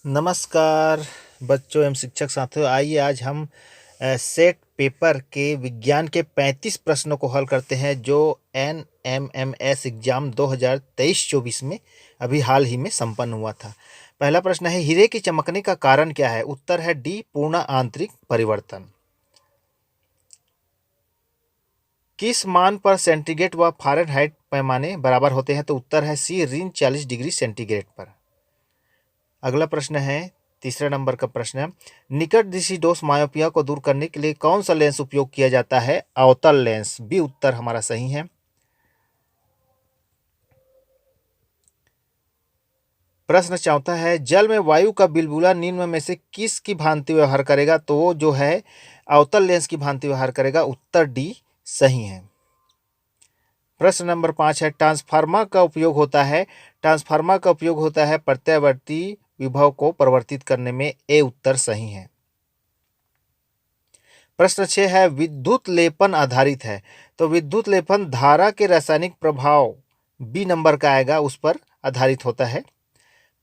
नमस्कार बच्चों एवं शिक्षक साथियों। आइए आज हम सेट पेपर के विज्ञान के 35 प्रश्नों को हल करते हैं जो NMMS एग्जाम 2023-24 में अभी हाल ही में संपन्न हुआ था। पहला प्रश्न है, हीरे की चमकने का कारण क्या है? उत्तर है डी, पूर्ण आंतरिक परिवर्तन। किस मान पर सेंटीग्रेड व फ़ारेनहाइट पैमाने बराबर होते हैं? तो उत्तर है सी, ऋण 40 डिग्री सेंटीग्रेड पर। अगला प्रश्न है, तीसरे नंबर का प्रश्न है, निकट दृष्टि दोष मायोपिया को दूर करने के लिए कौन सा लेंस उपयोग किया जाता है? अवतल लेंस। बी उत्तर हमारा सही है। प्रश्न चौथा है, जल में वायु का बुलबुला निम्न में से किस की भांति व्यवहार करेगा? तो वो जो है अवतल लेंस की भांति व्यवहार करेगा। उत्तर डी सही है। प्रश्न नंबर 5 है, ट्रांसफार्मर का उपयोग होता है प्रत्यावर्ती विभव को परिवर्तित करने में। ए उत्तर सही है। प्रश्न 6 है, विद्युत लेपन आधारित है, तो विद्युत लेपन धारा के रासायनिक प्रभाव बी नंबर का आएगा, उस पर आधारित होता है।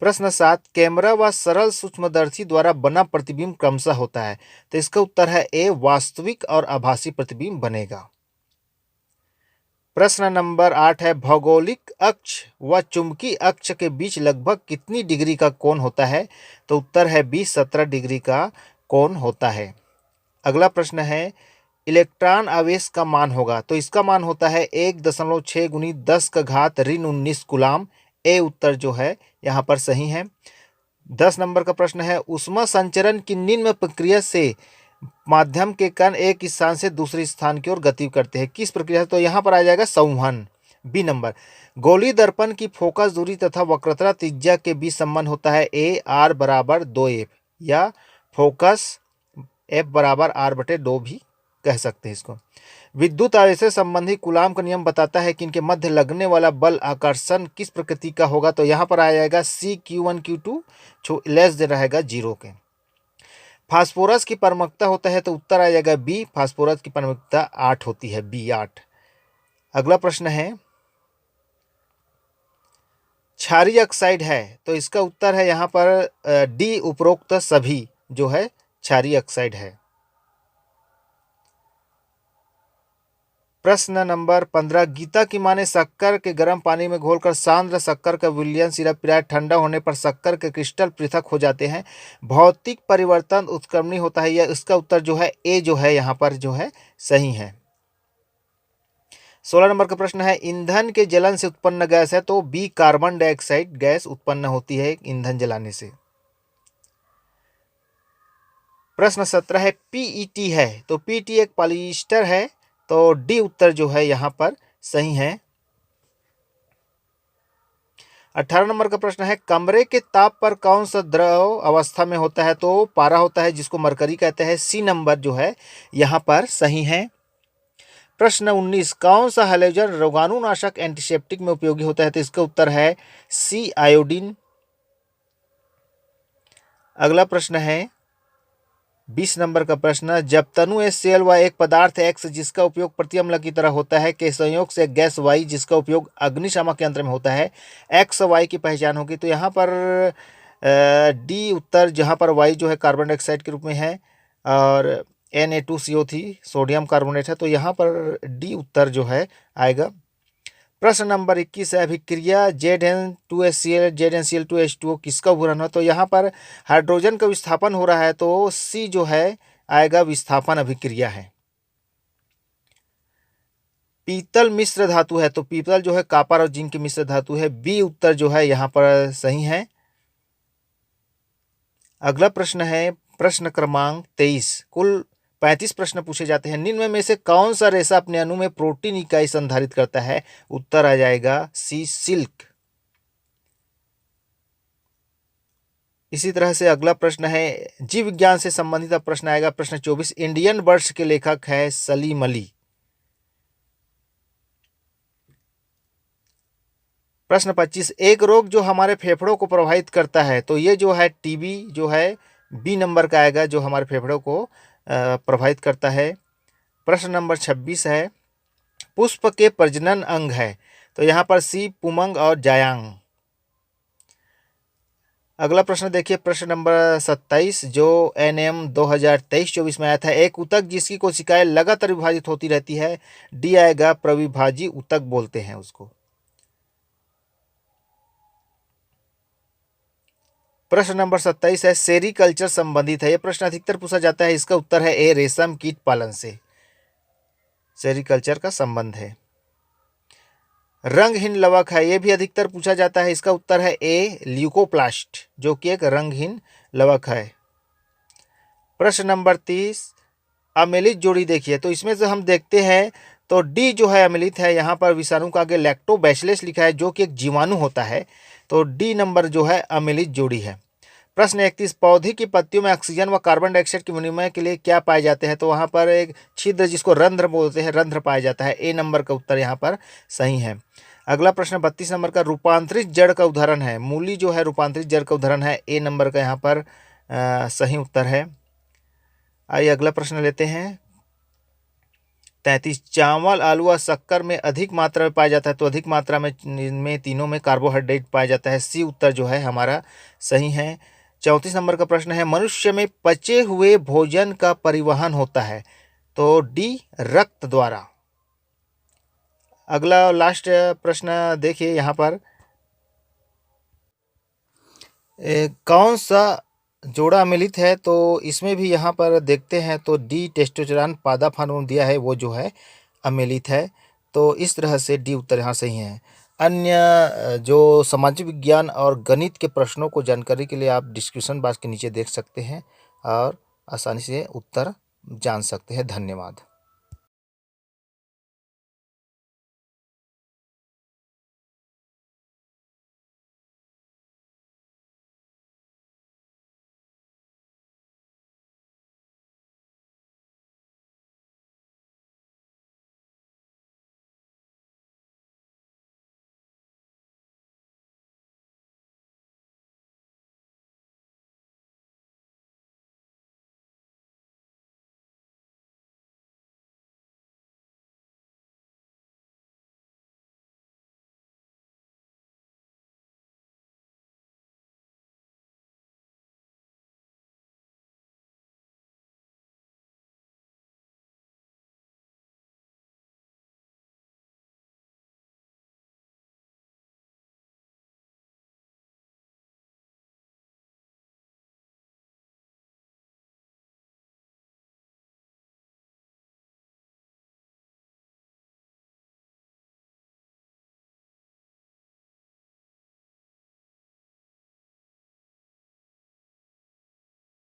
प्रश्न 7, कैमरा व सरल सूक्ष्मदर्शी द्वारा बना प्रतिबिंब क्रमशः होता है, तो इसका उत्तर है ए, वास्तविक और आभासी प्रतिबिंब बनेगा। प्रश्न नंबर 8 है, भौगोलिक अक्ष व चुंबकीय अक्ष के बीच लगभग कितनी डिग्री का कोण होता है? तो उत्तर है बी, 17 डिग्री का कोण होता है। अगला प्रश्न है, इलेक्ट्रॉन आवेश का मान होगा, तो इसका मान होता है 1.6 × 10⁻19 कूलाम। ए उत्तर जो है यहाँ पर सही है। 10 नंबर का प्रश्न है, ऊष्मा संचरण की निम्न प्रक्रिया से माध्यम के कण एक स्थान से दूसरे स्थान की ओर गति करते हैं, किस प्रक्रिया से? तो यहाँ पर आ जाएगा संवहन। B number. गोली दर्पण की फोकस दूरी तथा वक्रता त्रिज्या के बीच संबंध होता है। ए, R = 2F, या फोकस F = R/2 भी कह सकते हैं इसको। विद्युत आवेश से संबंधी कूलाम का नियम बताता है कि इनके मध्य लगने वाला बल आकर्षण किस प्रकृति का होगा? तो यहाँ पर आ जाएगा C, Q1 Q2 लेस दे रहेगा 0 के। फास्फोरस की परमकता होता है, तो उत्तर आ जाएगा बी, फास्फोरस की परमकता 8 होती है, बी 8। अगला प्रश्न है, क्षारीय ऑक्साइड है, तो इसका उत्तर है यहाँ पर डी, उपरोक्त सभी जो है क्षारीय ऑक्साइड है। प्रश्न नंबर 15, गीता की मां ने शक्कर के गर्म पानी में घोलकर सांद्र शक्कर का विलयन सिरप पिलाया, ठंडा होने पर शक्कर के क्रिस्टल पृथक हो जाते हैं, भौतिक परिवर्तन उत्क्रमणीय होता है। या इसका उत्तर जो है ए जो है यहाँ पर जो है सही है। 16 नंबर का प्रश्न है, ईंधन के जलन से उत्पन्न गैस है, तो बी, कार्बन डाइऑक्साइड गैस उत्पन्न होती है ईंधन जलाने से। प्रश्न 17 है, पीईटी है, तो पीईटी एक पॉलिएस्टर है, तो डी उत्तर जो है यहाँ पर सही है। 18 नंबर का प्रश्न है, कमरे के ताप पर कौन सा द्रव अवस्था में होता है? तो पारा होता है, जिसको मरकरी कहते हैं। सी नंबर जो है यहाँ पर सही है। प्रश्न 19, कौन सा हैलोजन रोगाणुनाशक एंटीसेप्टिक में उपयोगी होता है? तो इसका उत्तर है सी, आयोडीन। अगला प्रश्न है 20 नंबर का प्रश्न, जब तनु HCl व एक पदार्थ X जिसका उपयोग प्रतिअम्ल की तरह होता है के संयोग से गैस Y जिसका उपयोग अग्निशामक यंत्र में होता है, X Y की पहचान होगी। तो यहाँ पर डी उत्तर, जहाँ पर Y जो है कार्बन डाइऑक्साइड के रूप में है और Na2CO3 सोडियम कार्बोनेट है, तो यहाँ पर डी उत्तर जो है आएगा। प्रश्न नंबर 21 है, अभिक्रिया Zn2HCl ZnCl2H2O किसका उदाहरण है? तो यहाँ पर हाइड्रोजन का विस्थापन हो रहा है, तो सी जो है आएगा, विस्थापन अभिक्रिया है। पीतल मिश्र धातु है, तो पीतल जो है कॉपर और जिंक की मिश्र धातु है। बी उत्तर जो है यहाँ पर सही है। अगला प्रश्न है प्रश्न क्रमांक 23, कुल 35 प्रश्न पूछे जाते हैं। निम्न में से कौन सा रेशा अपने अणु में प्रोटीन इकाई संधारित करता है? उत्तर आ जाएगा सी, सिल्क। इसी तरह से अगला प्रश्न है, जीव विज्ञान से संबंधित प्रश्न आएगा। प्रश्न 24, इंडियन बर्ड्स के लेखक है सलीम अली। प्रश्न 25, एक रोग जो हमारे फेफड़ों को प्रभावित करता है, तो ये जो है टीबी जो है बी नंबर का आएगा, जो हमारे फेफड़ों को प्रभावित करता है। प्रश्न नंबर 26 है, पुष्प के प्रजनन अंग है, तो यहाँ पर सी, पुमंग और जायांग। अगला प्रश्न देखिए, प्रश्न नंबर 27 जो NM 2023-24 में आया था। एक ऊतक जिसकी कोशिकाएं लगातार विभाजित होती रहती है, डी आएगा, प्रविभाजी ऊतक बोलते हैं उसको। प्रश्न नंबर 27 है, सेरीकल्चर संबंधित है। यह प्रश्न अधिकतर पूछा जाता है। इसका उत्तर है ए, रेशम कीट पालन से सेरीकल्चर का संबंध है। रंगहीन लवक है, यह भी अधिकतर पूछा जाता है। इसका उत्तर है ए, ल्यूकोप्लास्ट, जो कि एक रंगहीन लवक है। प्रश्न नंबर 30, अम्लित जोड़ी देखिए। तो इसमें से हम देखते हैं तो डी जो है अम्लित है। यहाँ पर विषाणु का आगे लैक्टोबैसिलस लिखा है, जो कि एक जीवाणु होता है। तो डी नंबर जो है अम्लित जोड़ी है। प्रश्न 31, पौधे की पत्तियों में ऑक्सीजन व कार्बन डाइऑक्साइड के विनिमय के लिए क्या पाए जाते हैं। तो वहाँ पर एक छिद्र, जिसको रंध्र बोलते हैं, रंध्र पाया जाता है। ए नंबर का उत्तर यहाँ पर सही है। अगला प्रश्न 32 नंबर का, रूपांतरित जड़ का उदाहरण है। मूली जो है रूपांतरित जड़ का उदाहरण है। ए नंबर का यहाँ पर सही उत्तर है। आइए अगला प्रश्न लेते हैं। 33, चावल, आलू और शक्कर में अधिक मात्रा में पाया जाता है। तो अधिक मात्रा में इनमें तीनों में कार्बोहाइड्रेट पाया जाता है। सी उत्तर जो है हमारा सही है। 34 नंबर का प्रश्न है, मनुष्य में पचे हुए भोजन का परिवहन होता है। तो डी, रक्त द्वारा। अगला लास्ट प्रश्न देखिए यहाँ पर, कौन सा जोड़ा अम्लित है। तो इसमें भी यहाँ पर देखते हैं तो डी, टेस्टोस्टेरोन पादप हार्मोन दिया है, वो जो है अम्लित है। तो इस तरह से डी उत्तर यहाँ सही है। अन्य जो सामाजिक विज्ञान और गणित के प्रश्नों को जानकारी के लिए आप डिस्क्रिप्शन बॉक्स के नीचे देख सकते हैं और आसानी से उत्तर जान सकते हैं। धन्यवाद।